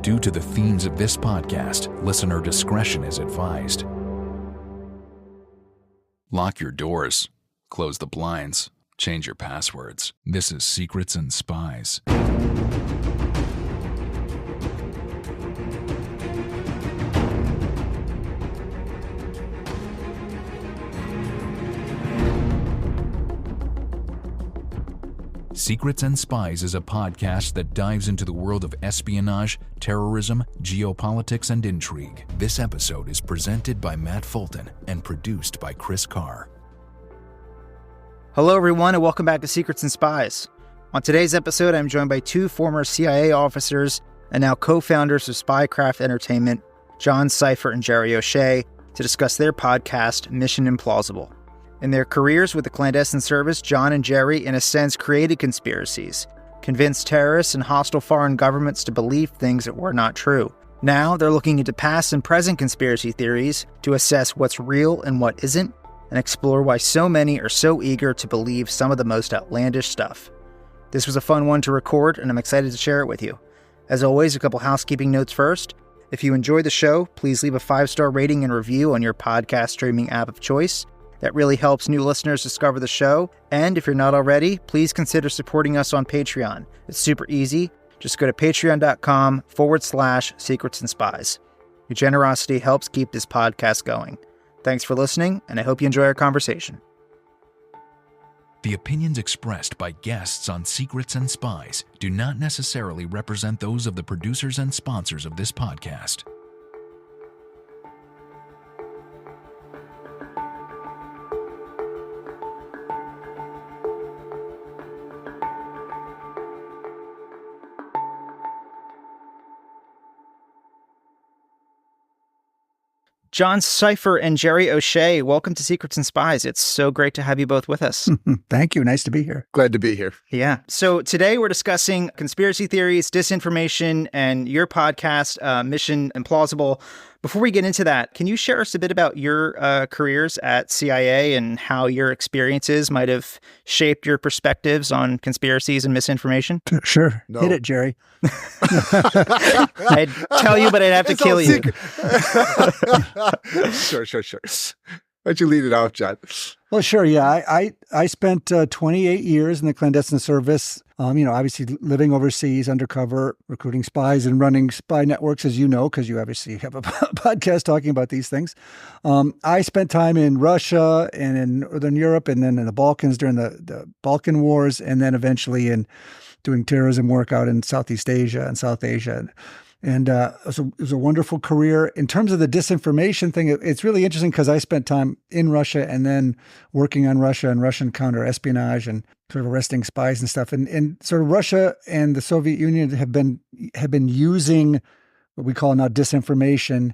Due to the themes of this podcast, listener discretion is advised. Lock your doors, close the blinds, change your passwords. This is Secrets and Spies. Secrets and Spies is a podcast that dives into the world of espionage, terrorism, geopolitics, and intrigue. This episode is presented by Matt Fulton and produced by Chris Carr. Hello, everyone, and welcome back to Secrets and Spies. On today's episode, I'm joined by two former CIA officers and now co-founders of Spycraft Entertainment, Sipher and Jerry O'Shea, to discuss their podcast, Mission Implausible. In their careers with the clandestine service, John and Jerry, in a sense, created conspiracies, convinced terrorists and hostile foreign governments to believe things that were not true. Now, they're looking into past and present conspiracy theories to assess what's real and what isn't, and explore why so many are so eager to believe some of the most outlandish stuff. This was a fun one to record, and I'm excited to share it with you. As always, a couple housekeeping notes first. If you enjoy the show, please leave a 5-star rating and review on your podcast streaming app of choice. That really helps new listeners discover the show. And if you're not already, please consider supporting us on Patreon. It's super easy. Just go to patreon.com/Secrets and Spies. Your generosity helps keep this podcast going. Thanks for listening, and I hope you enjoy our conversation. The opinions expressed by guests on Secrets and Spies do not necessarily represent those of the producers and sponsors of this podcast. John Sipher and Jerry O'Shea, welcome to Secrets and Spies. It's so great to have you both with us. Thank you. Nice to be here. Glad to be here. Yeah. So today we're discussing conspiracy theories, disinformation, and your podcast, Mission Implausible. Before we get into that, can you share us a bit about your careers at CIA and how your experiences might have shaped your perspectives on conspiracies and misinformation? Sure. No. Hit it, Jerry. I'd tell you, but I'd have to kill you. Sure. Why don't you lead it off, John? Well, sure. Yeah. I spent 28 years in the clandestine service, obviously living overseas, undercover, recruiting spies and running spy networks, as you know, because you obviously have a podcast talking about these things. I spent time in Russia and in Northern Europe and then in the Balkans during the Balkan Wars, and then eventually in doing terrorism work out in Southeast Asia and South Asia. And it was a wonderful career. In terms of the disinformation thing, it's really interesting because I spent time in Russia and then working on Russia and Russian counter-espionage and sort of arresting spies and stuff. And sort of Russia and the Soviet Union have been using what we call now disinformation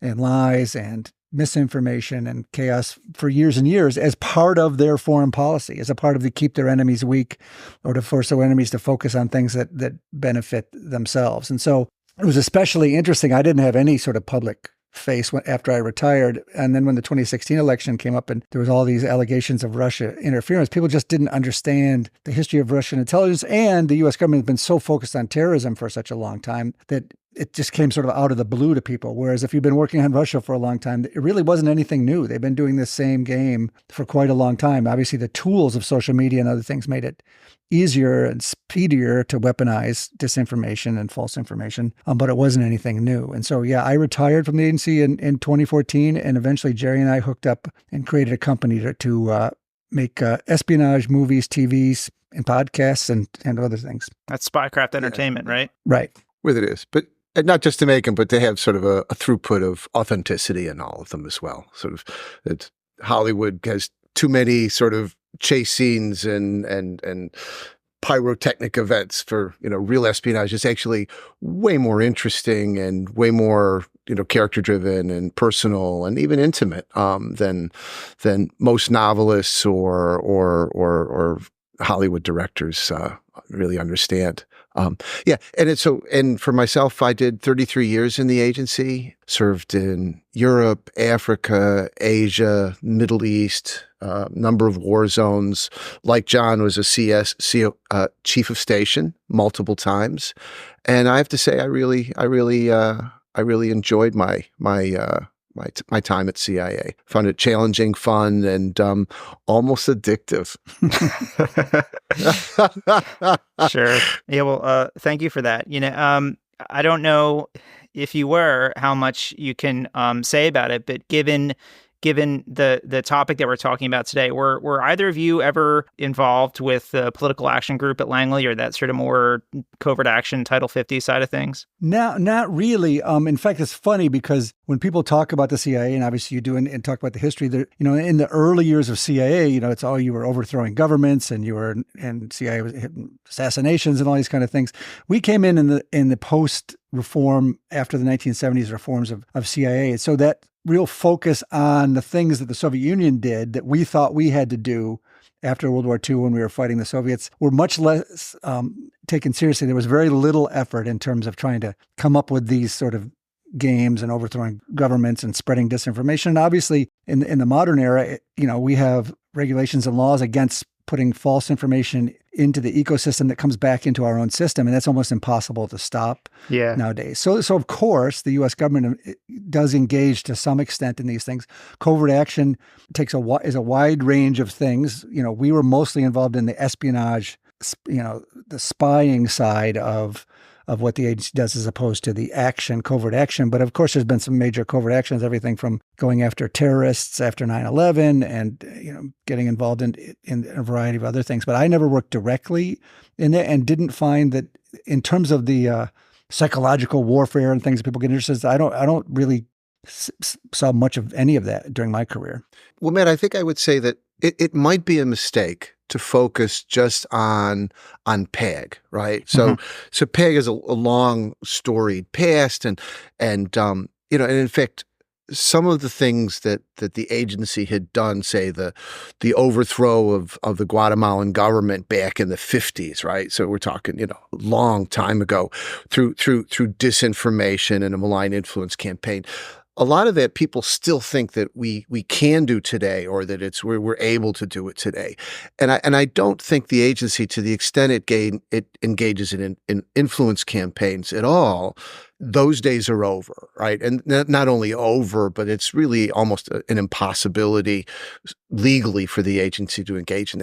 and lies and misinformation and chaos for years and years as part of their foreign policy, as a part of to keep their enemies weak or to force their enemies to focus on things that benefit themselves. And so it was especially interesting. I didn't have any sort of public face after I retired. And then when the 2016 election came up and there was all these allegations of Russia interference, people just didn't understand the history of Russian intelligence. And the U.S. government has been so focused on terrorism for such a long time that it just came sort of out of the blue to people. Whereas if you've been working on Russia for a long time, it really wasn't anything new. They've been doing this same game for quite a long time. Obviously, the tools of social media and other things made it easier and speedier to weaponize disinformation and false information, but it wasn't anything new. And so, yeah, I retired from the agency in 2014, and eventually Jerry and I hooked up and created a company to make espionage movies, TVs, and podcasts and other things. That's Spycraft Entertainment, right? Right. With it is. But not just to make them, but to have sort of a throughput of authenticity in all of them as well. Sort of that Hollywood has too many sort of chase scenes and pyrotechnic events for, real espionage. Is actually way more interesting and way more, character driven and personal and even intimate than most novelists or Hollywood directors really understand. Yeah, and for myself, I did 33 years in the agency, served in Europe, Africa, Asia, Middle East, number of war zones. Like John, was a chief of station multiple times, and I have to say, I really enjoyed my time at CIA. Found it challenging, fun, and almost addictive. Sure. Yeah. Well, thank you for that. I don't know if you were, how much you can say about it, but given the topic that we're talking about today, were either of you ever involved with the political action group at Langley, or that sort of more covert action Title 50 side of things? No, not really. In fact, it's funny because when people talk about the CIA, and obviously you do, and talk about the history, that in the early years of CIA, it's all, you were overthrowing governments, and CIA was hitting assassinations and all these kind of things. We came in the post reform, after the 1970s reforms of CIA, so that real focus on the things that the Soviet Union did that we thought we had to do after World War II when we were fighting the Soviets were much less taken seriously. There was very little effort in terms of trying to come up with these sort of games and overthrowing governments and spreading disinformation. And obviously, in the modern era, we have regulations and laws against putting false information into the ecosystem that comes back into our own system, and that's almost impossible to stop nowadays. So of course, the U.S. government does engage to some extent in these things. Covert action is a wide range of things. We were mostly involved in the espionage, the spying side of what the agency does, as opposed to the covert action. But of course, there's been some major covert actions, everything from going after terrorists after 9/11 and, getting involved in a variety of other things. But I never worked directly in it, and didn't find that in terms of the psychological warfare and things that people get interested in, I don't really saw much of any of that during my career. Well, Matt, I think I would say that it might be a mistake to focus just on PAG, right? So PAG is a long storied past, and in fact, some of the things that the agency had done, say the overthrow of the Guatemalan government back in the 50s, right? So we're talking, a long time ago, through disinformation and a malign influence campaign. A lot of that people still think that we can do today, or that we're able to do it today, and I don't think the agency, to the extent it engages in influence campaigns at all, those days are over, right? And not only over, but it's really almost an impossibility legally for the agency to engage in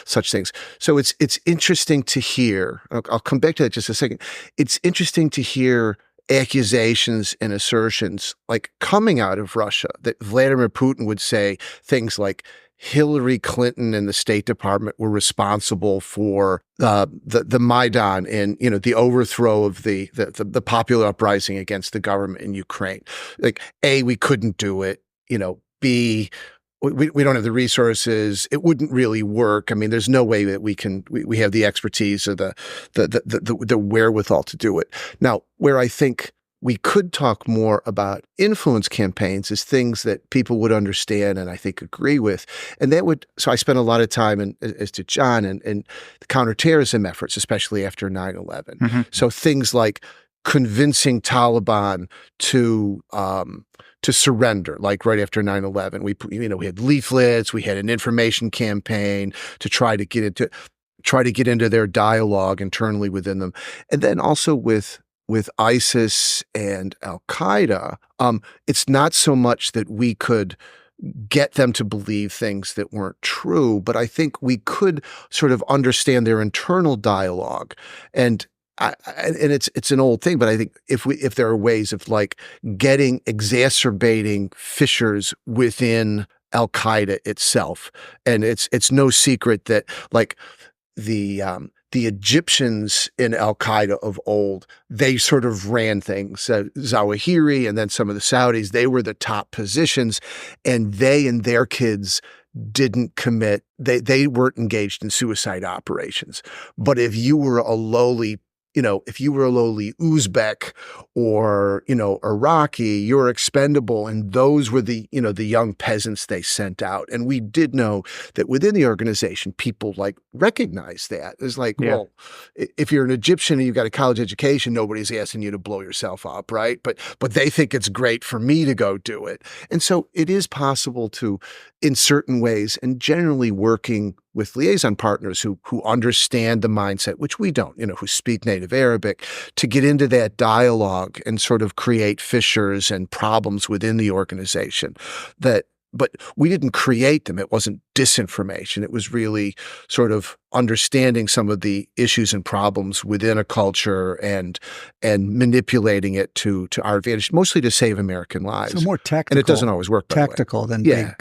such things. So it's interesting to hear. I'll come back to that in just a second. It's interesting to hear accusations and assertions like coming out of Russia, that Vladimir Putin would say things like Hillary Clinton and the State Department were responsible for the Maidan and the overthrow of the popular uprising against the government in Ukraine. Like, A, we couldn't do it. B, we don't have the resources. It wouldn't really work. I mean, there's no way that we have the expertise or the wherewithal to do it. Now, where I think we could talk more about influence campaigns is things that people would understand and I think agree with. And so I spent a lot of time, as to John, and the counterterrorism efforts, especially after 9/11. Mm-hmm. So things like convincing Taliban to surrender, like right after 9/11. We had leaflets, we had an information campaign to try to get into their dialogue internally within them. And then also with ISIS and Al-Qaeda, it's not so much that we could get them to believe things that weren't true, but I think we could sort of understand their internal dialogue. And it's an old thing, but I think if there are ways of like exacerbating fissures within Al-Qaeda itself, and it's no secret that like the Egyptians in Al-Qaeda of old, they sort of ran things. Zawahiri and then some of the Saudis, they were the top positions, and they and their kids didn't commit. They weren't engaged in suicide operations. But if you were a lowly if you were a lowly Uzbek or, Iraqi, you're expendable. And those were the young peasants they sent out. And we did know that within the organization, people recognize that. It's well, if you're an Egyptian and you've got a college education, nobody's asking you to blow yourself up, right? But they think it's great for me to go do it. And so it is possible to, in certain ways, and generally working with liaison partners who understand the mindset, which we don't, who speak native Arabic, to get into that dialogue and sort of create fissures and problems within the organization. But we didn't create them. It wasn't disinformation. It was really sort of understanding some of the issues and problems within a culture and manipulating it to our advantage, mostly to save American lives. So more tactical. And it doesn't always work. Tactical than big.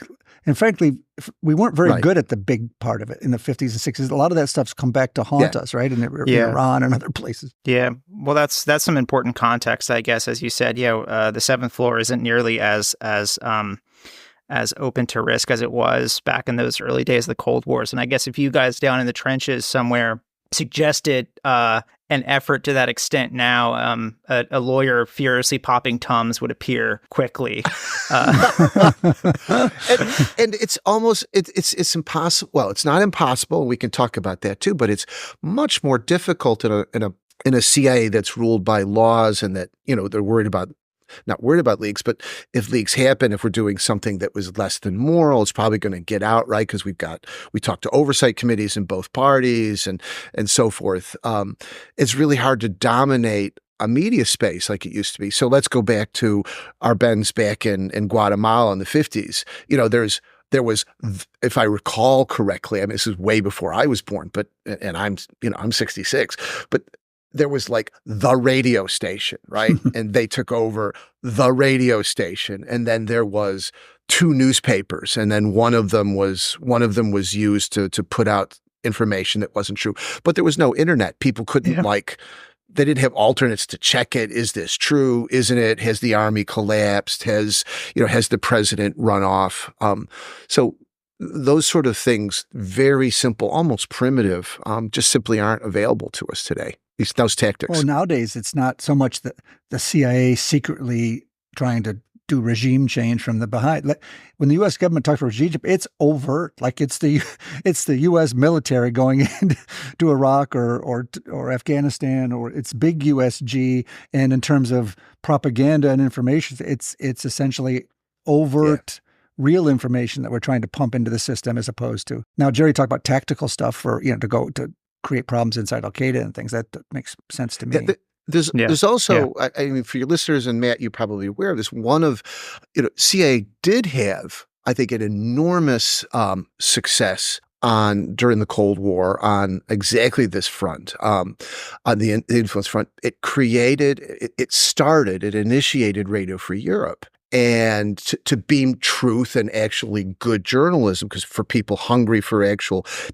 And frankly, we weren't very good at the big part of it in the 50s and 60s. A lot of that stuff's come back to haunt us, right? In Iran and other places. Yeah. Well, that's some important context, I guess. As you said, the seventh floor isn't nearly as open to risk as it was back in those early days of the Cold Wars. And I guess if you guys down in the trenches somewhere suggested an effort to that extent now, a lawyer furiously popping Tums would appear quickly. And it's almost, it's impossible. Well, it's not impossible. We can talk about that too, but it's much more difficult in a CIA that's ruled by laws and that, they're not worried about leaks, but if leaks happen, if we're doing something that was less than moral, it's probably going to get out, right? Because we talk to oversight committees in both parties and so forth. It's really hard to dominate a media space like it used to be. So let's go back to our Benz back in Guatemala in the 50s. There was, if I recall correctly, I mean, this is way before I was born, and I'm 66, but there was the radio station, right? And they took over the radio station. And then there was 2 newspapers. And then one of them was used to put out information that wasn't true. But there was no internet. People couldn't they didn't have alternates to check it. Is this true? Isn't it? Has the army collapsed? Has the president run off? So those sort of things, very simple, almost primitive, just simply aren't available to us today. Those tactics. Well, nowadays it's not so much the CIA secretly trying to do regime change from the behind. When the U.S. government talks about regime change, it's overt. It's the U.S. military going into Iraq or Afghanistan, or it's big USG. And in terms of propaganda and information, it's essentially overt. Yeah. Real information that we're trying to pump into the system, as opposed to now. Jerry talked about tactical stuff for to create problems inside Al Qaeda and things. That makes sense to me. There's also, I mean, for your listeners, and Matt, you're probably aware of this. One of, CIA did have, I think, an enormous success during the Cold War on exactly this front, on the influence front. It initiated Radio Free Europe. And to beam truth and actually good journalism, because for people hungry for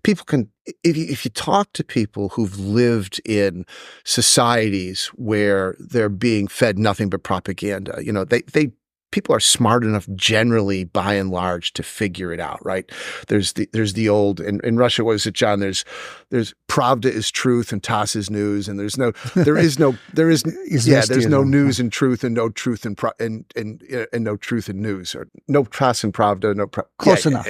people can, if you talk to people who've lived in societies where they're being fed nothing but propaganda, people are smart enough generally, by and large, to figure it out, right? There's the old, in Russia, what is it, John? There's Pravda is truth and TASS is news, and there's no news and truth, and no truth and no truth in news, or no TASS and Pravda, close enough.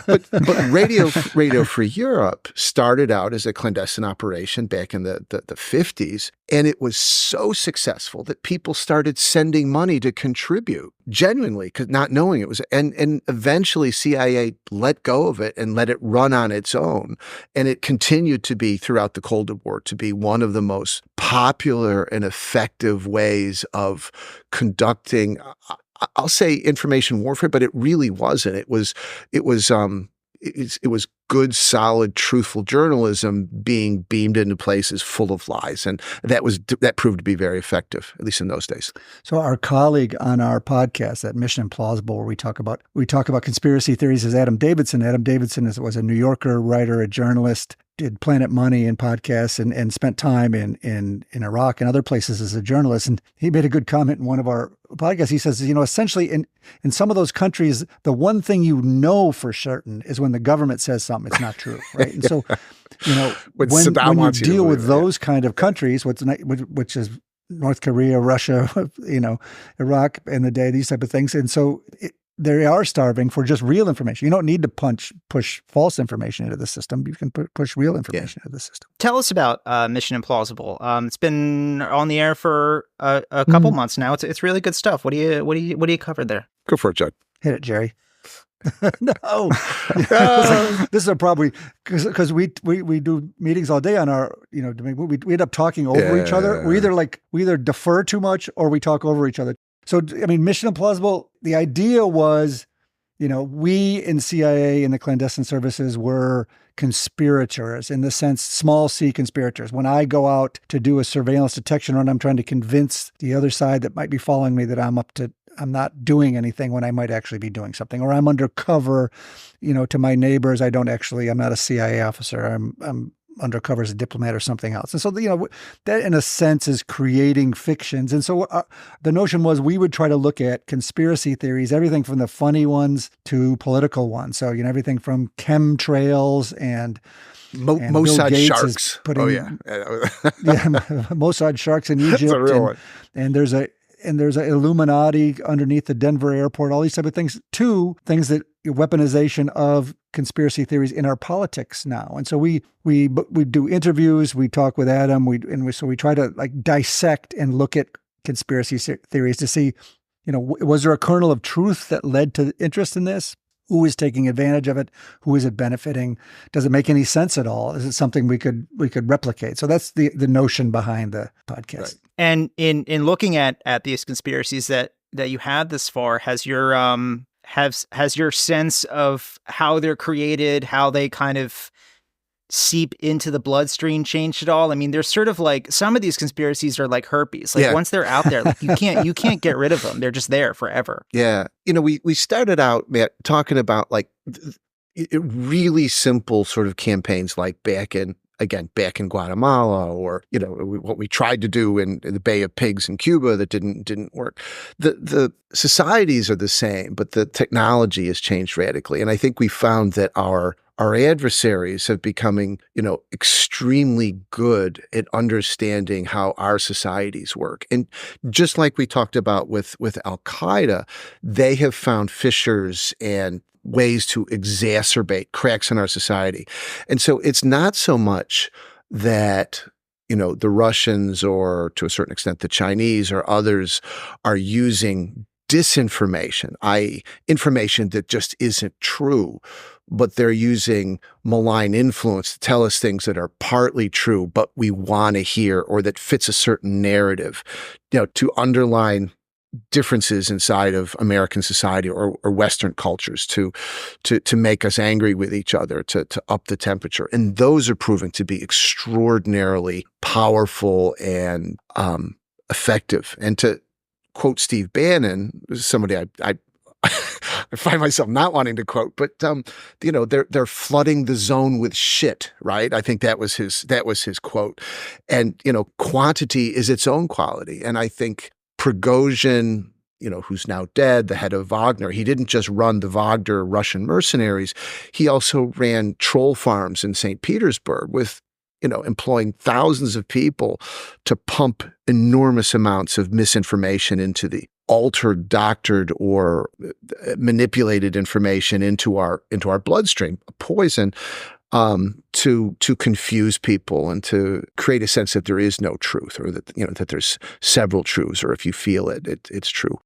But Radio Free Europe started out as a clandestine operation back in the 50s, and it was so successful that people started sending money to contribute. Genuinely, because not knowing it was, and eventually CIA let go of it and let it run on its own, and it continued to be throughout the Cold War to be one of the most popular and effective ways of conducting, I'll say, information warfare, but it really wasn't. It was good, solid, truthful journalism being beamed into places full of lies. And that proved to be very effective, at least in those days. So our colleague on our podcast at Mission Implausible, where we talk about conspiracy theories, is Adam Davidson. Adam Davidson was a New Yorker writer, a journalist. did Planet Money and podcasts and spent time in Iraq and other places as a journalist. And he made a good comment in one of our podcasts. He says, essentially in some of those countries, the one thing you know for certain is when the government says something, it's not true, right? And so, when you deal with those kind of countries, which is North Korea, Russia, Iraq in the day, these type of things. And so they are starving for just real information. You don't need to push false information into the system. You can push real information into the system. Tell us about Mission Implausible. It's been on the air for a couple months now. It's really good stuff. What do you cover there? Go for it, Judd. Hit it, Jerry. No, this is probably because we do meetings all day on our we end up talking over each other. We either defer too much or we talk over each other. So, Mission Implausible, the idea was, we in CIA and the clandestine services were conspirators, in the sense, small c conspirators. When I go out to do a surveillance detection run, I'm trying to convince the other side that might be following me that I'm not doing anything when I might actually be doing something, or I'm undercover, to my neighbors. I'm not a CIA officer. I'm undercover as a diplomat or something else. And so, that in a sense is creating fictions. And so the notion was we would try to look at conspiracy theories, everything from the funny ones to political ones. So, everything from chemtrails and Mossad sharks. Mossad sharks in Egypt. That's a real one. And there's a Illuminati underneath the Denver airport, all these type of things, to things that weaponization of conspiracy theories in our politics now. And so we do interviews, we talk with Adam, so we try to dissect and look at conspiracy theories to see, was there a kernel of truth that led to interest in this? Who is taking advantage of it? Who is it benefiting? Does it make any sense at all? Is it something we could replicate? So that's the notion behind the podcast. Right. And in looking at these conspiracies that you had this far, has your has your sense of how they're created, how they kind of seep into the bloodstream changed at all? I mean, there's sort of some of these conspiracies are like herpes. Once they're out there, you can't get rid of them. They're just there forever. Yeah. We started out, Matt, talking about really simple sort of campaigns back in Guatemala, or what we tried to do in the Bay of Pigs in Cuba that didn't work. The societies are the same, but the technology has changed radically. And I think we found that our adversaries have becoming, extremely good at understanding how our societies work. And just like we talked about with Al-Qaeda, they have found fissures and ways to exacerbate cracks in our society. And so it's not so much that, the Russians, or to a certain extent the Chinese or others, are using disinformation, i.e. information that just isn't true, but they're using malign influence to tell us things that are partly true, but we want to hear, or that fits a certain narrative, to underline differences inside of American society or Western cultures to make us angry with each other, to up the temperature. And those are proving to be extraordinarily powerful and effective. And to quote Steve Bannon, somebody I find myself not wanting to quote, but they're flooding the zone with shit, right? I think that was his quote. And quantity is its own quality. And I think Prigozhin, who's now dead, the head of Wagner, he didn't just run the Wagner Russian mercenaries. He also ran troll farms in St. Petersburg with, employing thousands of people to pump enormous amounts of misinformation into the altered, doctored, or manipulated information into our bloodstream, poison, to confuse people and to create a sense that there is no truth, or that that there's several truths, or if you feel it's true.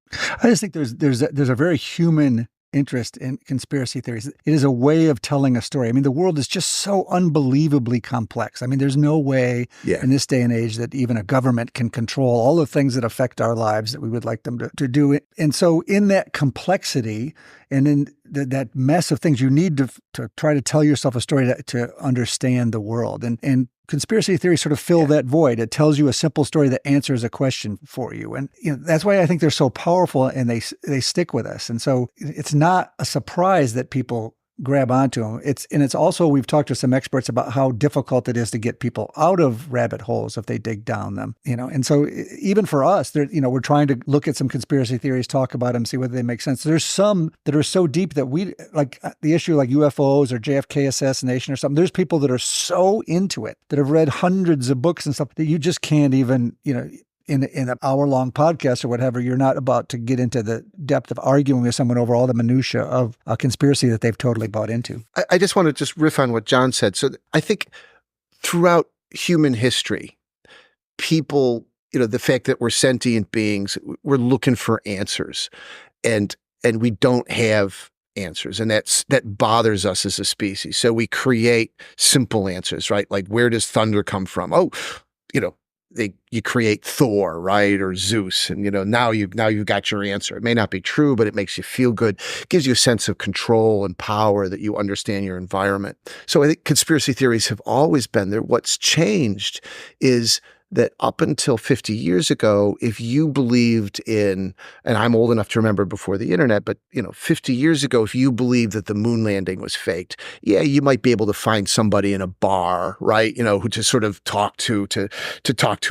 I just think there's a very human interest in conspiracy theories. It is a way of telling a story. I mean, the world is just so unbelievably complex. I mean, there's no way in this day and age that even a government can control all the things that affect our lives that we would like them to do. And so in that complexity and in that mess of things, you need to try to tell yourself a story to understand the world. And conspiracy theories sort of fill that void. It tells you a simple story that answers a question for you. And that's why I think they're so powerful, and they stick with us. And so it's not a surprise that people grab onto them. It's also, we've talked to some experts about how difficult it is to get people out of rabbit holes if they dig down them, and so even for us, we're trying to look at some conspiracy theories, talk about them, see whether they make sense. There's some that are so deep that we, like the issue like UFOs or JFK assassination or something, there's people that are so into it, that have read hundreds of books and stuff, that you just can't even, in an hour-long podcast or whatever, you're not about to get into the depth of arguing with someone over all the minutia of a conspiracy that they've totally bought into. I just want to just riff on what John said. So I think throughout human history, people, the fact that we're sentient beings, we're looking for answers, and we don't have answers, and that bothers us as a species. So we create simple answers, right? Like, where does thunder come from? Oh, you create Thor, right? Or Zeus. And, now you've got your answer. It may not be true, but it makes you feel good. It gives you a sense of control and power, that you understand your environment. So I think conspiracy theories have always been there. What's changed is that up until 50 years ago, if you believed in, and I'm old enough to remember before the internet, but 50 years ago, if you believed that the moon landing was faked, yeah, you might be able to find somebody in a bar, right? Who to sort of talk to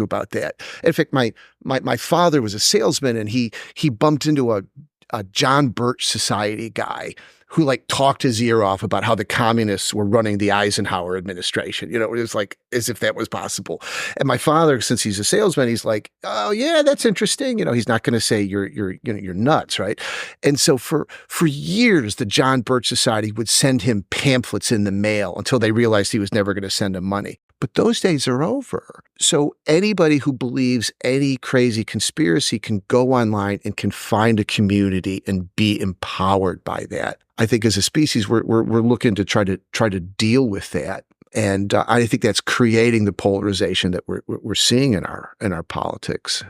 about that. In fact, my father was a salesman, and he bumped into a John Birch Society guy who talked his ear off about how the communists were running the Eisenhower administration. It was like as if that was possible. And my father, since he's a salesman, he's like, "Oh yeah, that's interesting." He's not going to say you're nuts, right? And so for years, the John Birch Society would send him pamphlets in the mail until they realized he was never going to send him money. But those days are over. So anybody who believes any crazy conspiracy can go online and can find a community and be empowered by that. I think as a species, we're looking to try to deal with that, and I think that's creating the polarization that we're seeing in our politics.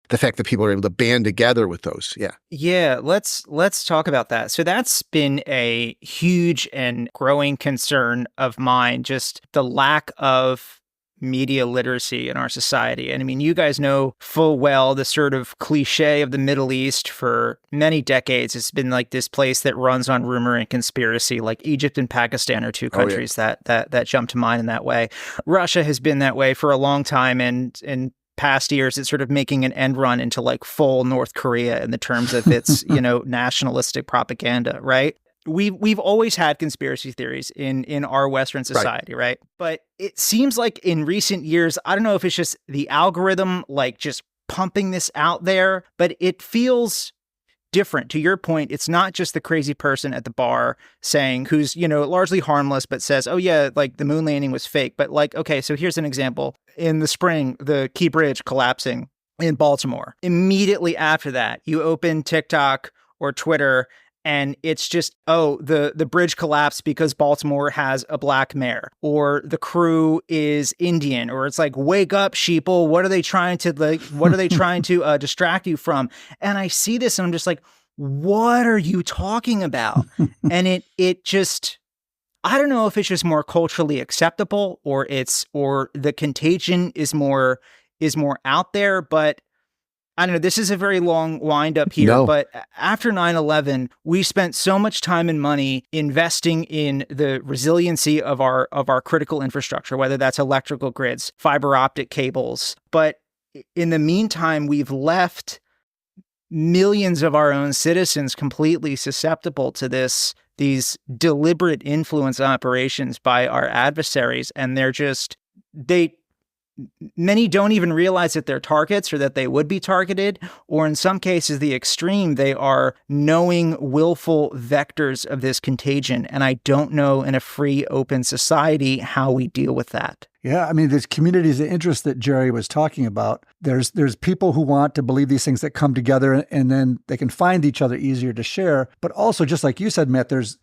The fact that people are able to band together with those, yeah. Yeah, let's talk about that. So that's been a huge and growing concern of mine, just the lack of media literacy in our society. And I mean, you guys know full well the sort of cliche of the Middle East for many decades. It's been like this place that runs on rumor and conspiracy, like Egypt and Pakistan are two countries that jump to mind in that way. Russia has been that way for a long time, and in past years, it's sort of making an end run into full North Korea in the terms of its, nationalistic propaganda, right? We've always had conspiracy theories in our Western society, right? But it seems like in recent years, I don't know if it's just the algorithm, just pumping this out there, but it feels different. To your point, it's not just the crazy person at the bar saying, who's, largely harmless, but says, oh yeah, the moon landing was fake. But okay, so here's an example. In the spring, the Key Bridge collapsing in Baltimore. Immediately after that, you open TikTok or Twitter, and it's just, the bridge collapsed because Baltimore has a black mayor, or the crew is Indian, or it's wake up, sheeple. What are they trying to distract you from? And I see this and I'm just like, what are you talking about? And it just, I don't know if it's just more culturally acceptable, or the contagion is more out there, but I don't know, this is a very long wind up here, but after 9/11, we spent so much time and money investing in the resiliency of our critical infrastructure, whether that's electrical grids, fiber optic cables. But in the meantime, we've left millions of our own citizens completely susceptible to these deliberate influence operations by our adversaries. And many don't even realize that they're targets, or that they would be targeted, or in some cases, the extreme, they are knowing, willful vectors of this contagion. And I don't know in a free, open society how we deal with that. Yeah, I mean, there's communities of interest that Jerry was talking about. There's people who want to believe these things that come together, and then they can find each other easier to share. But also, just like you said, Matt, there's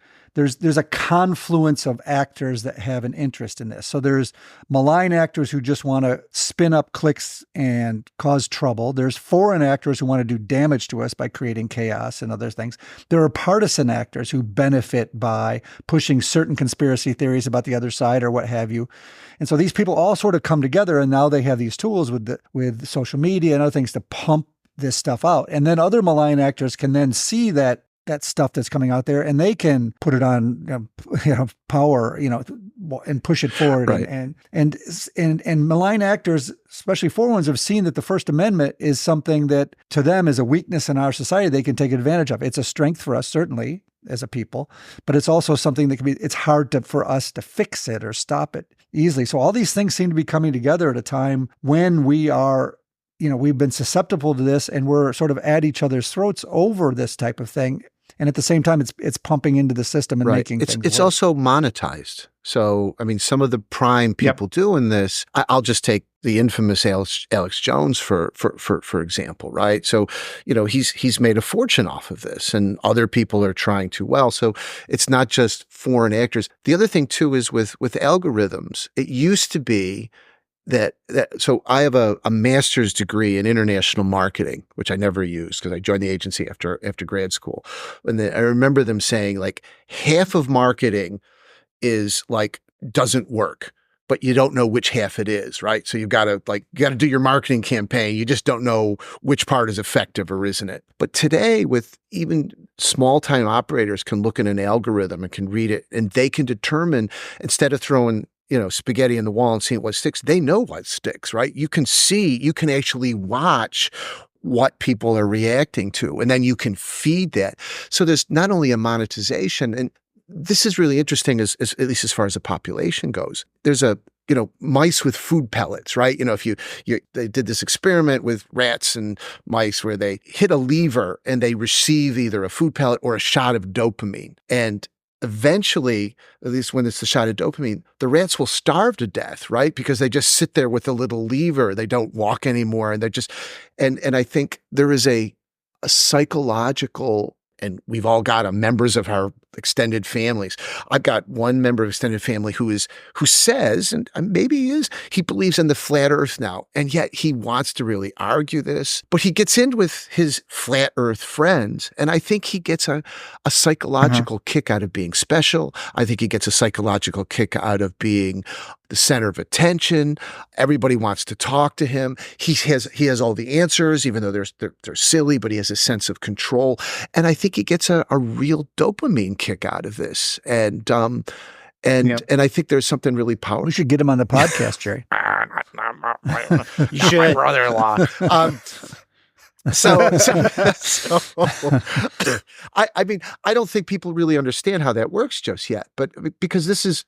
a confluence of actors that have an interest in this. So there's malign actors who just want to spin up clicks and cause trouble. There's foreign actors who want to do damage to us by creating chaos and other things. There are partisan actors who benefit by pushing certain conspiracy theories about the other side or what have you. And so these people all sort of come together, and now they have these tools with social media and other things to pump this stuff out. And then other malign actors can then see that that stuff that's coming out there, and they can put it on power, and push it forward. Right. And malign actors, especially foreign ones, have seen that the First Amendment is something that to them is a weakness in our society they can take advantage of. It's a strength for us, certainly, as a people, but it's also something that it's hard for us to fix it or stop it easily. So all these things seem to be coming together at a time when we are, we've been susceptible to this, and we're sort of at each other's throats over this type of thing. And at the same time, it's pumping into the system and making things It's worse. also monetized. So, I mean, some of the prime people doing this, I'll just take the infamous Alex Jones for example, right? So, he's made a fortune off of this, and other people are trying to well. So it's not just foreign actors. The other thing too is with algorithms, it used to be that so I have a master's degree in international marketing, which I never used because I joined the agency after grad school. And I remember them saying like half of marketing is like doesn't work, but you don't know which half it is, right? So you got to do your marketing campaign. You just don't know which part is effective or isn't it. But today, with even small time operators can look at an algorithm and can read it, and they can determine, instead of throwing spaghetti in the wall and seeing what sticks, they know what sticks, right? You can actually watch what people are reacting to, and then you can feed that. So there's not only a monetization, and this is really interesting as at least as far as the population goes. There's mice with food pellets, right? If they did this experiment with rats and mice where they hit a lever and they receive either a food pellet or a shot of dopamine. And eventually, at least when it's the shot of dopamine, the rats will starve to death, right? Because they just sit there with a little lever. They don't walk anymore. And they're just, and I think there is a psychological, and we've all got members of our extended families. I've got one member of extended family who says, and maybe he believes in the flat earth now, and yet he wants to really argue this, but he gets in with his flat earth friends. And I think he gets a psychological kick out of being special. I think he gets a psychological kick out of being the center of attention. Everybody wants to talk to him. He has all the answers, even though they're silly, but he has a sense of control. And I think he gets a real dopamine kick out of this. And I think there's something really powerful. We should get him on the podcast, Jerry. You should. My brother-in-law. So I mean, I don't think people really understand how that works just yet, but because this is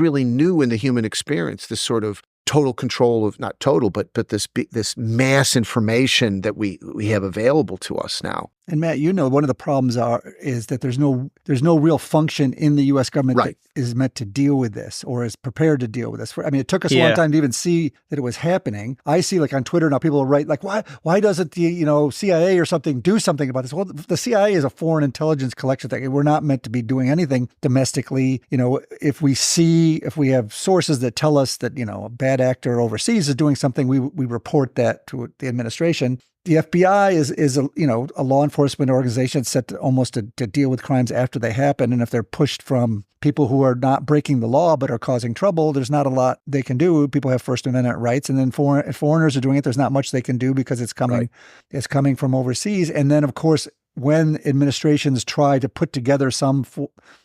really new in the human experience, this sort of total control of, not total, but this mass information that we have available to us now. And Matt, one of the problems is that there's no real function in the U.S. government that is meant to deal with this or is prepared to deal with this. I mean, it took us a long time to even see that it was happening. I see on Twitter now people will write why doesn't the CIA or something do something about this? Well, the CIA is a foreign intelligence collection thing. We're not meant to be doing anything domestically. If we have sources that tell us that a bad actor overseas is doing something, we report that to the administration. The FBI is a law enforcement organization set to deal with crimes after they happen. And if they're pushed from people who are not breaking the law but are causing trouble, there's not a lot they can do. People have First Amendment rights. And then if foreigners are doing it, there's not much they can do because it's coming from overseas. And then, of course, when administrations try to put together some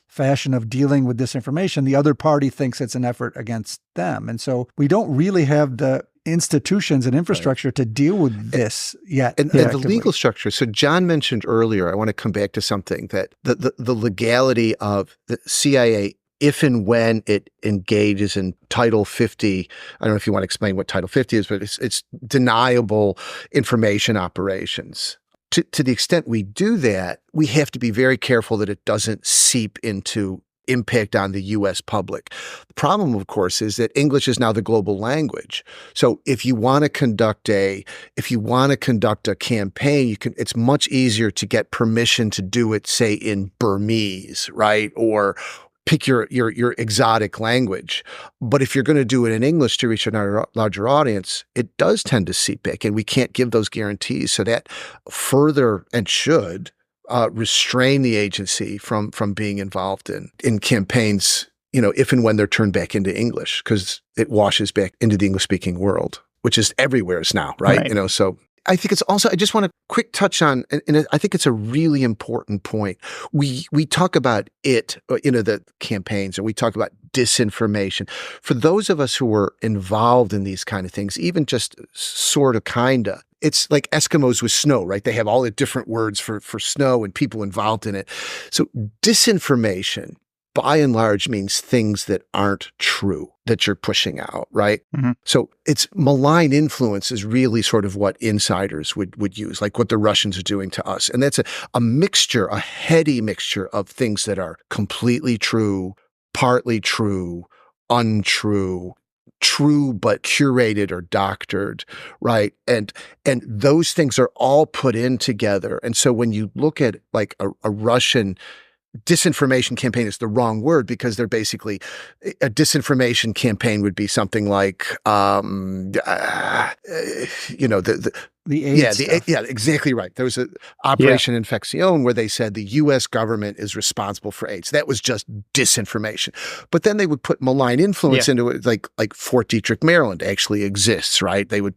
fashion of dealing with this information, the other party thinks it's an effort against them. And so we don't really have the institutions and infrastructure to deal with this yet. And the legal structure. So John mentioned earlier, I want to come back to something that the legality of the CIA, if and when it engages in Title 50, I don't know if you want to explain what Title 50 is, but it's deniable information operations. To the extent we do that, we have to be very careful that it doesn't seep into impact on the U.S. public. The problem, of course, is that English is now the global language. So if you want to conduct a campaign, it's much easier to get permission to do it, say, in Burmese, right? Or pick your exotic language. But if you're going to do it in English to reach a larger audience, it does tend to seep back, and we can't give those guarantees. So that further and should restrain the agency from being involved in campaigns, if and when they're turned back into English, because it washes back into the English-speaking world, which is everywhere now, right? So I think it's also, I just want to quick touch on, and I think it's a really important point. We talk about the campaigns, and we talk about disinformation. For those of us who were involved in these kind of things, even just sort of, kinda, it's like Eskimos with snow, right? They have all the different words for snow and people involved in it. So disinformation, by and large, means things that aren't true that you're pushing out, right? Mm-hmm. So it's malign influence is really sort of what insiders would use, like what the Russians are doing to us. And that's a mixture, a heady mixture of things that are completely true, partly true, untrue, true but curated or doctored, right? And those things are all put in together. And so when you look at like a Russian disinformation campaign, is the wrong word, because they're basically, a disinformation campaign would be something like, The AIDS stuff. exactly right. There was an Operation Infection where they said the U.S. government is responsible for AIDS. That was just disinformation. But then they would put malign influence into it, like Fort Detrick, Maryland actually exists, right? They would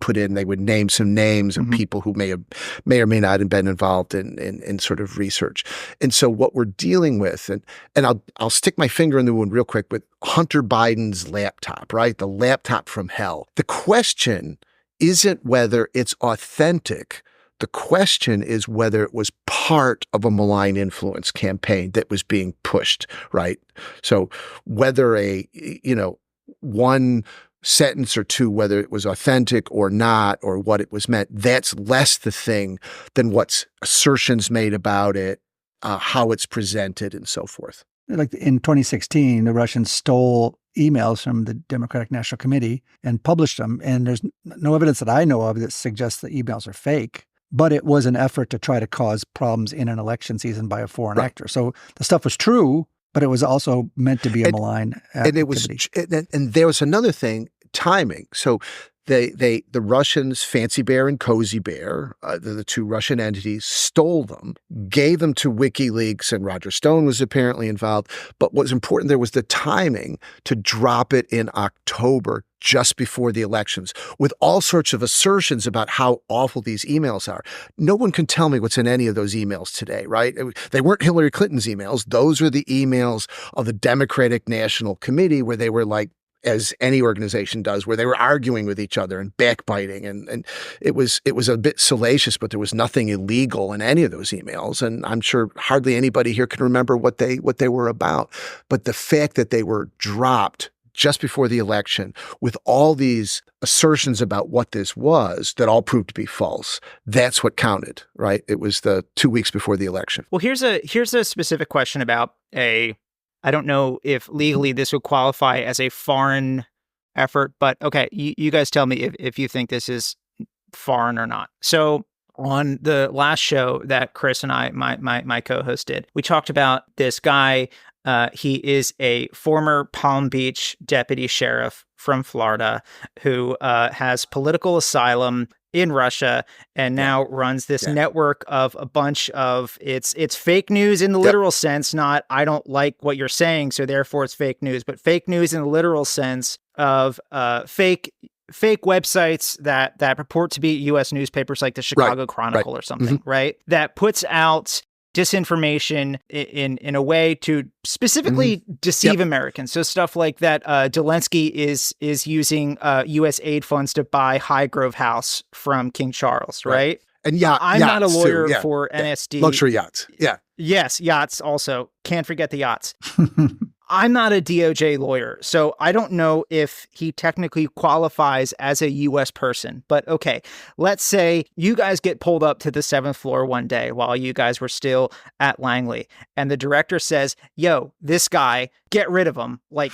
name some names of people who may or may not have been involved in sort of research. And so what we're dealing with, and I'll stick my finger in the wound real quick with Hunter Biden's laptop, right? The laptop from hell. The question isn't whether it's authentic. The question is whether it was part of a malign influence campaign that was being pushed, right? So whether one sentence or two, whether it was authentic or not, or what it was meant, that's less the thing than what's assertions made about it, how it's presented, and so forth. Like in 2016, the Russians stole emails from the Democratic National Committee and published them. And there's no evidence that I know of that suggests the emails are fake, but it was an effort to try to cause problems in an election season by a foreign actor. So the stuff was true, but it was also meant to be a malign activity. And there was another thing, timing. So the Russians, Fancy Bear and Cozy Bear, the two Russian entities, stole them, gave them to WikiLeaks, and Roger Stone was apparently involved. But what's important there was the timing to drop it in October, just before the elections, with all sorts of assertions about how awful these emails are. No one can tell me what's in any of those emails today, right? They weren't Hillary Clinton's emails. Those were the emails of the Democratic National Committee, where they were like, as any organization does, where they were arguing with each other and backbiting. And it was a bit salacious, but there was nothing illegal in any of those emails. And I'm sure hardly anybody here can remember what they were about. But the fact that they were dropped just before the election with all these assertions about what this was that all proved to be false, that's what counted, right? It was the 2 weeks before the election. Well, here's a specific question about I don't know if legally this would qualify as a foreign effort, but okay, you guys tell me if you think this is foreign or not. So on the last show that Chris and I, my co-host, did, we talked about this guy. He is a former Palm Beach deputy sheriff from Florida who has political asylum in Russia and now runs this network of a bunch of it's fake news in the literal sense, not I don't like what you're saying, so therefore it's fake news, but fake news in the literal sense of fake websites that purport to be U.S. newspapers like the Chicago Chronicle or something, right? That puts out disinformation in a way to specifically deceive Americans. So stuff like that, Zelensky is using U.S. aid funds to buy Highgrove House from King Charles, right? And I'm not a lawyer for NSD. Luxury yachts. Yeah. Yes, yachts also. Can't forget the yachts. I'm not a DOJ lawyer, so I don't know if he technically qualifies as a U.S. person. But okay, let's say you guys get pulled up to the 7th floor one day while you guys were still at Langley, and the director says, yo, this guy, get rid of him. Like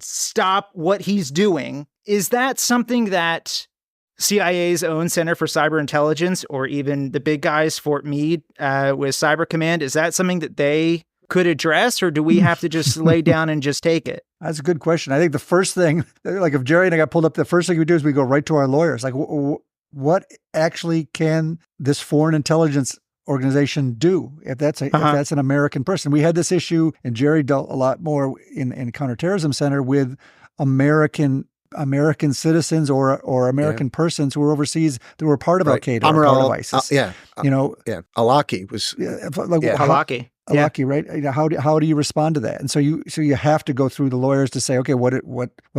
stop what he's doing. Is that something that CIA's own Center for Cyber Intelligence, or even the big guys, Fort Meade with Cyber Command, is that something that they could address, or do we have to just lay down and just take it? That's a good question. I think the first thing, like if Jerry and I got pulled up, the first thing we do is we go right to our lawyers. Like, what actually can this foreign intelligence organization do if that's if that's an American person? We had this issue, and Jerry dealt a lot more in Counterterrorism Center with American American citizens or American persons who were overseas that were part of Al Qaeda or part of ISIS. Al-Awlaki was Halaki. Lucky, right? How do you respond to that? And so you have to go through the lawyers to say, okay, what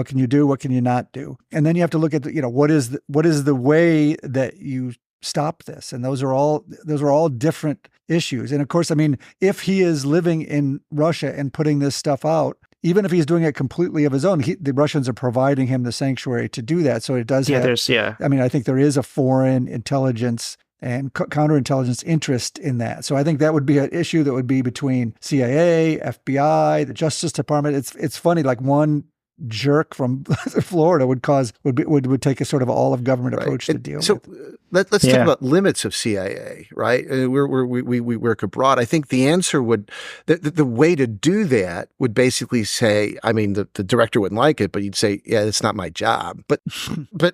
can you do? What can you not do? And then you have to look at what is the way that you stop this? And those are all different issues. And of course, I mean, if he is living in Russia and putting this stuff out, even if he's doing it completely of his own, the Russians are providing him the sanctuary to do that. So it does I mean, I think there is a foreign intelligence and counterintelligence interest in that. So I think that would be an issue that would be between CIA, FBI, the Justice Department. It's funny, like one jerk from Florida would take a sort of all of government approach to deal with. So let's talk about limits of CIA, right? We work abroad. I think the answer the way to do that would basically say, I mean, the director wouldn't like it, but you'd say, yeah, it's not my job. But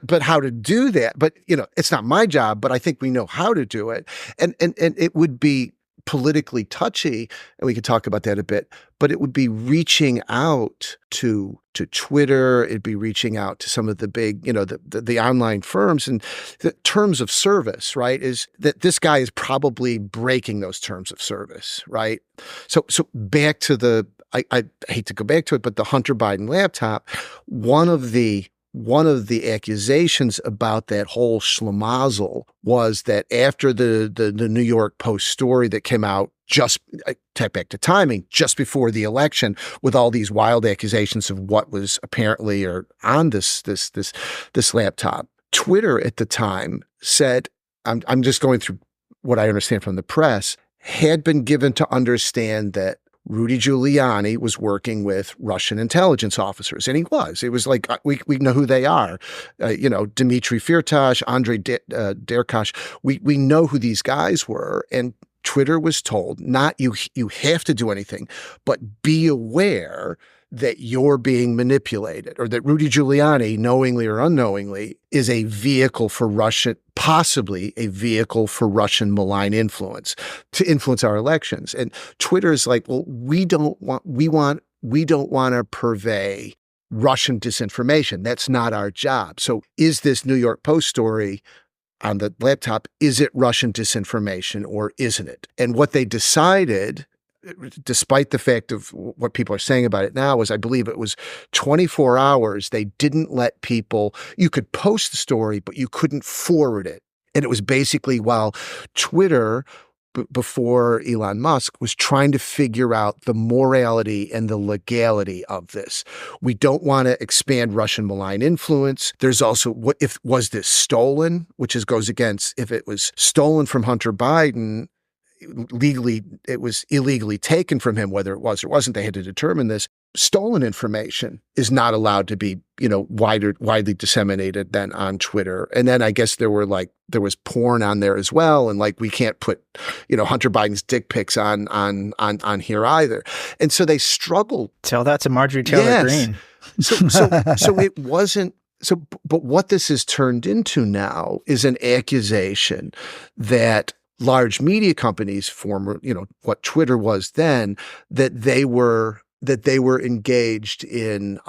but how to do that? But it's not my job, but I think we know how to do it. And it would be politically touchy, and we could talk about that a bit, but it would be reaching out to Twitter, it'd be reaching out to some of the big, the online firms, and the terms of service, right, is that this guy is probably breaking those terms of service, right? So back to I hate to go back to it, but the Hunter Biden laptop, one of the accusations about that whole schlemazel was that after the New York Post story that came out tap back to timing, just before the election, with all these wild accusations of what was apparently or on this laptop, Twitter at the time said, I'm just going through what I understand from the press, had been given to understand that Rudy Giuliani was working with Russian intelligence officers, and he was. It was like, we know who they are. Dmitry Firtash, Andrei Derkash. We know who these guys were, and Twitter was told, not you have to do anything, but be aware that you're being manipulated, or that Rudy Giuliani, knowingly or unknowingly, is a vehicle for possibly a vehicle for Russian malign influence to influence our elections. And Twitter is like, well, we don't want to purvey Russian disinformation. That's not our job. So is this New York Post story on the laptop, is it Russian disinformation or isn't it? And what they decided, despite the fact of what people are saying about it now, is I believe it was 24 hours. They didn't let you could post the story, but you couldn't forward it. And it was basically while Twitter, before Elon Musk, was trying to figure out the morality and the legality of this. We don't want to expand Russian malign influence. There's also, was this stolen, which goes against, if it was stolen from Hunter Biden, legally, it was illegally taken from him, whether it was or wasn't, they had to determine this. Stolen information is not allowed to be, widely disseminated then on Twitter. And then I guess there was porn on there as well. And we can't put, Hunter Biden's dick pics on here either. And so they struggled. Tell that to Marjorie Taylor Greene. So it wasn't. But what this has turned into now is an accusation that large media companies, what Twitter was then, that they were engaged in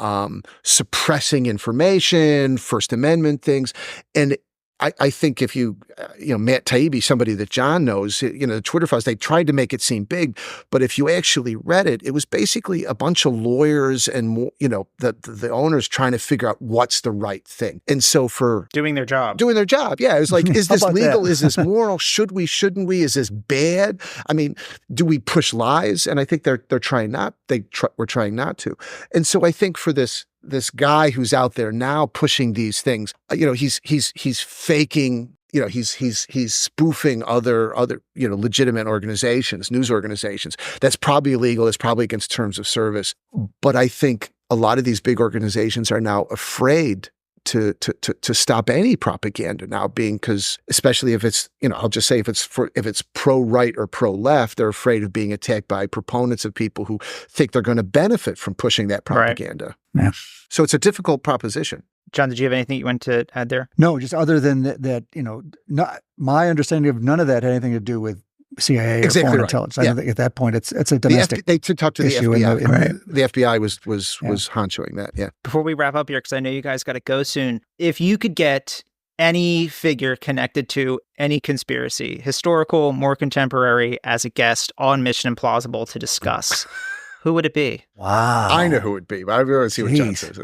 suppressing information, First Amendment things. And I think if Matt Taibbi, somebody that John knows, the Twitter files, they tried to make it seem big, but if you actually read it, it was basically a bunch of lawyers and, the owners trying to figure out what's the right thing. And so for doing their job. Yeah. It was like, is this legal? Is this moral? Should we, shouldn't we? Is this bad? I mean, do we push lies? And I think they're trying not, we're trying not to. And so I think for this guy who's out there now pushing these things, he's faking, he's spoofing other legitimate organizations, news organizations. That's probably illegal. That's probably against terms of service. But I think a lot of these big organizations are now afraid to stop any propaganda now, because especially if it's, I'll just say if it's pro-right or pro-left, they're afraid of being attacked by proponents of people who think they're going to benefit from pushing that propaganda. Right. Yeah. So it's a difficult proposition. John, did you have anything you want to add there? No, just other than that, not my understanding of none of that had anything to do with CIA or Exactly foreign right. intelligence. Yeah. I think at that point, it's a domestic they talked to the issue FBI. The FBI was honchoing that. Yeah. Before we wrap up here, because I know you guys got to go soon, if you could get any figure connected to any conspiracy, historical, more contemporary, as a guest on Mission Implausible to discuss, who would it be? Wow. I know who it would be, but I want to see what John says.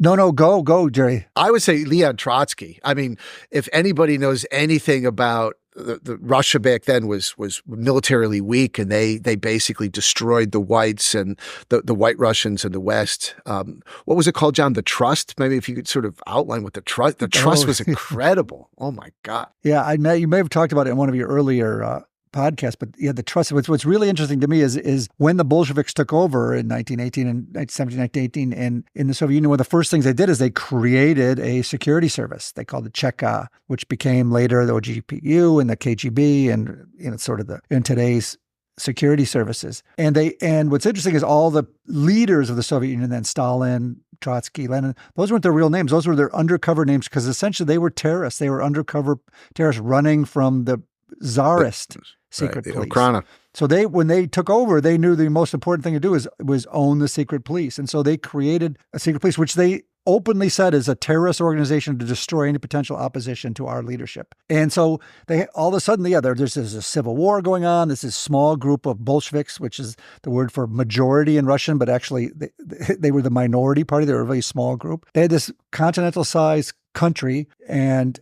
No, go, Jerry. I would say Leon Trotsky. I mean, if anybody knows anything about the Russia back then was militarily weak, and they basically destroyed the whites and the white Russians in the West. What was it called, John? The Trust? Maybe if you could sort of outline what the Trust. The Trust was incredible. Oh my God. Yeah, you may have talked about it in one of your earlier podcast, but yeah, the trust. What's really interesting to me is when the Bolsheviks took over in 1918 and 1918 and in the Soviet Union, one of the first things they did is they created a security service. They called it Cheka, which became later the OGPU and the KGB, and sort of in today's security services. And what's interesting is all the leaders of the Soviet Union, then Stalin, Trotsky, Lenin, those weren't their real names. Those were their undercover names, because essentially they were terrorists. They were undercover terrorists running from the Tsarist secret police. Okhrana. So when they took over, they knew the most important thing to do was own the secret police. And so they created a secret police, which they openly said is a terrorist organization to destroy any potential opposition to our leadership. And so they all of a sudden, there's a civil war going on. This is small group of Bolsheviks, which is the word for majority in Russian, but actually they were the minority party. They were a very small group. They had this continental-sized country, and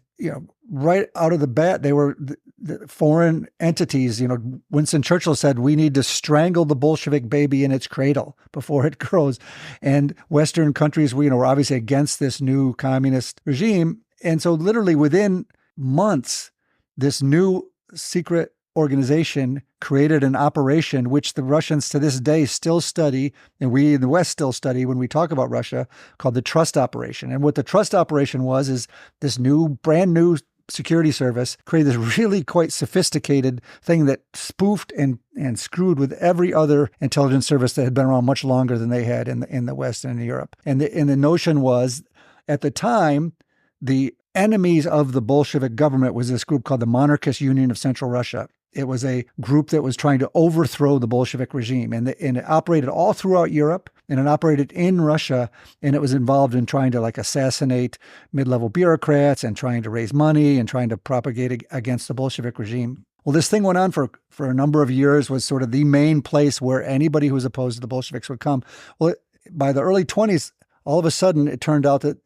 right out of the bat, they were the foreign entities. Winston Churchill said, we need to strangle the Bolshevik baby in its cradle before it grows. And Western countries, were obviously against this new communist regime. And so literally within months, this new secret organization created an operation which the Russians to this day still study, and we in the West still study when we talk about Russia, called the Trust Operation. And what the Trust Operation was is this brand new security service created this really quite sophisticated thing that spoofed and screwed with every other intelligence service that had been around much longer than they had in the West and in Europe. And the notion was, at the time, the enemies of the Bolshevik government was this group called the Monarchist Union of Central Russia. It was a group that was trying to overthrow the Bolshevik regime, and it operated all throughout Europe, and it operated in Russia, and it was involved in trying to assassinate mid-level bureaucrats and trying to raise money and trying to propagate against the Bolshevik regime. Well, this thing went on for a number of years, was sort of the main place where anybody who was opposed to the Bolsheviks would come. Well, by the early 20s, all of a sudden, it turned out that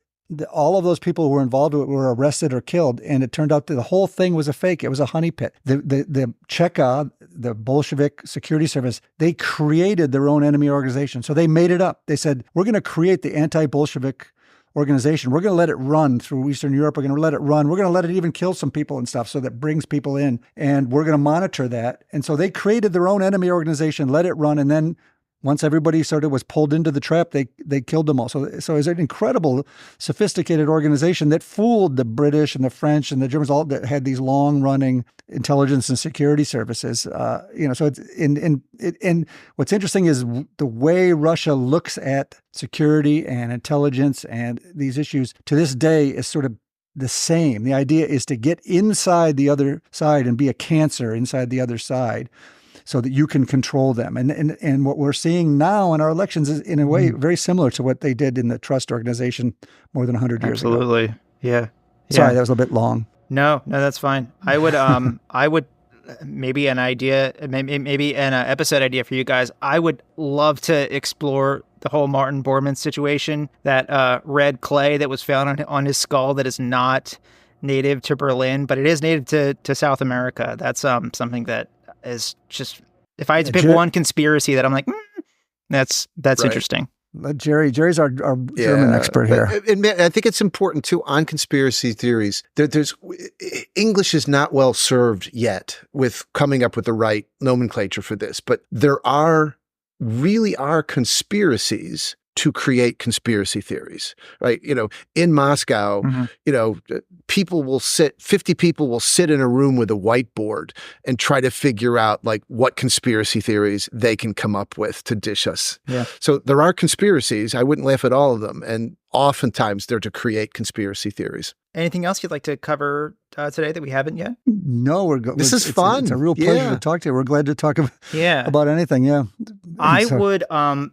all of those people who were involved with it were arrested or killed, and it turned out that the whole thing was a fake. It was a honey pit. The Cheka, the Bolshevik security service, they created their own enemy organization. So they made it up. They said, we're going to create the anti-Bolshevik organization. We're going to let it run through Eastern Europe. We're going to let it run. We're going to let it even kill some people and stuff, so that brings people in, and we're going to monitor that. And so they created their own enemy organization, let it run, and then once everybody sort of was pulled into the trap, they killed them all. So it's an incredible, sophisticated organization that fooled the British and the French and the Germans, all that had these long-running intelligence and security services. So it's and what's interesting is the way Russia looks at security and intelligence and these issues to this day is sort of the same. The idea is to get inside the other side and be a cancer inside the other side, so that you can control them. And what we're seeing now in our elections is, in a way, very similar to what they did in the Trust Organization more than 100 years ago. Absolutely. Yeah. Sorry, that was a little bit long. No, that's fine. I would maybe an idea, maybe an episode idea for you guys. I would love to explore the whole Martin Bormann situation, that red clay that was found on his skull that is not native to Berlin, but it is native to South America. That's something that is just, if I had to pick one conspiracy that I'm like, that's right. Interesting. Jerry's our German expert here. And I think it's important too on conspiracy theories. There's English is not well served yet with coming up with the right nomenclature for this, but there really are conspiracies to create conspiracy theories, right? In Moscow, 50 people will sit in a room with a whiteboard and try to figure out what conspiracy theories they can come up with to dish us. Yeah. So there are conspiracies. I wouldn't laugh at all of them. And oftentimes they're to create conspiracy theories. Anything else you'd like to cover today that we haven't yet? No, This is fun. It's a real pleasure Yeah. to talk to you. We're glad to talk Yeah. about anything. Yeah. I So- would,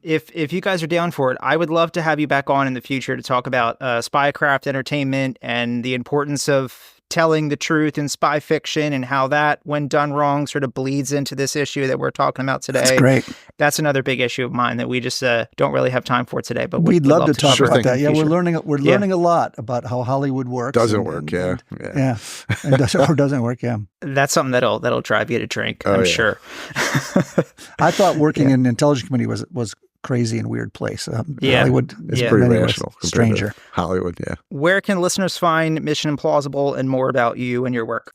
if you guys are down for it, I would love to have you back on in the future to talk about Spycraft Entertainment and the importance of telling the truth in spy fiction and how that, when done wrong, sort of bleeds into this issue that we're talking about today. That's great. That's another big issue of mine that we just don't really have time for today. But We'd love to talk Sure about thing. that. Yeah, in the we're future. learning a lot about how Hollywood works. Doesn't and- work. and- Yeah. and doesn't work. Yeah. That's something that'll drive you to drink, Oh, I'm yeah. sure. I thought working in an intelligence committee was crazy and weird place. Yeah. Hollywood It's is pretty in many ways rational. compared to stranger. Hollywood, yeah. Where can listeners find Mission Implausible and more about you and your work?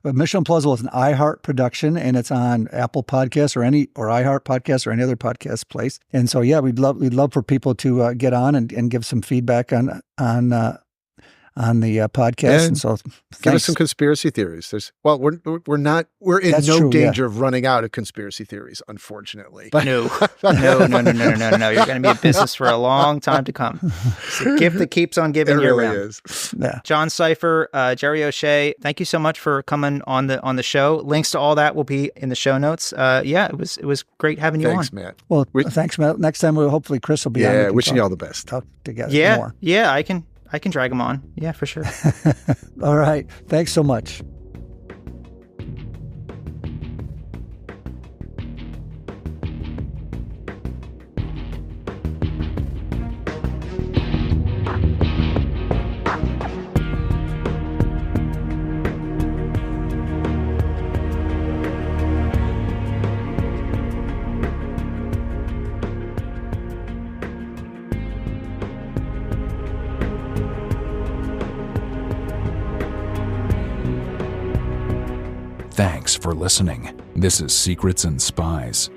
But Mission Implausible is an iHeart production, and it's on Apple Podcasts or iHeart Podcasts or any other podcast place. And so, yeah, we'd love for people to get on and give some feedback on the podcast. Yeah. And so, Give us thanks. some conspiracy theories. We're in That's no true, yeah. danger of running out of conspiracy theories, unfortunately. But No. You're going to be in business for a long time to come. It's a gift that keeps on it giving year really round. is. Yeah. John Sipher, Jerry O'Shea, thank you so much for coming on the show. Links to all that will be in the show notes. It was great having you Thanks, on. Matt. Well, thanks, Matt. Next time, hopefully Chris will be on. We Yeah, can wishing you talk- all the best. Talk together Yeah, more. yeah, I can drag him on. Yeah, for sure. All right. Thanks so much. Thanks for listening. This is Secrets and Spies.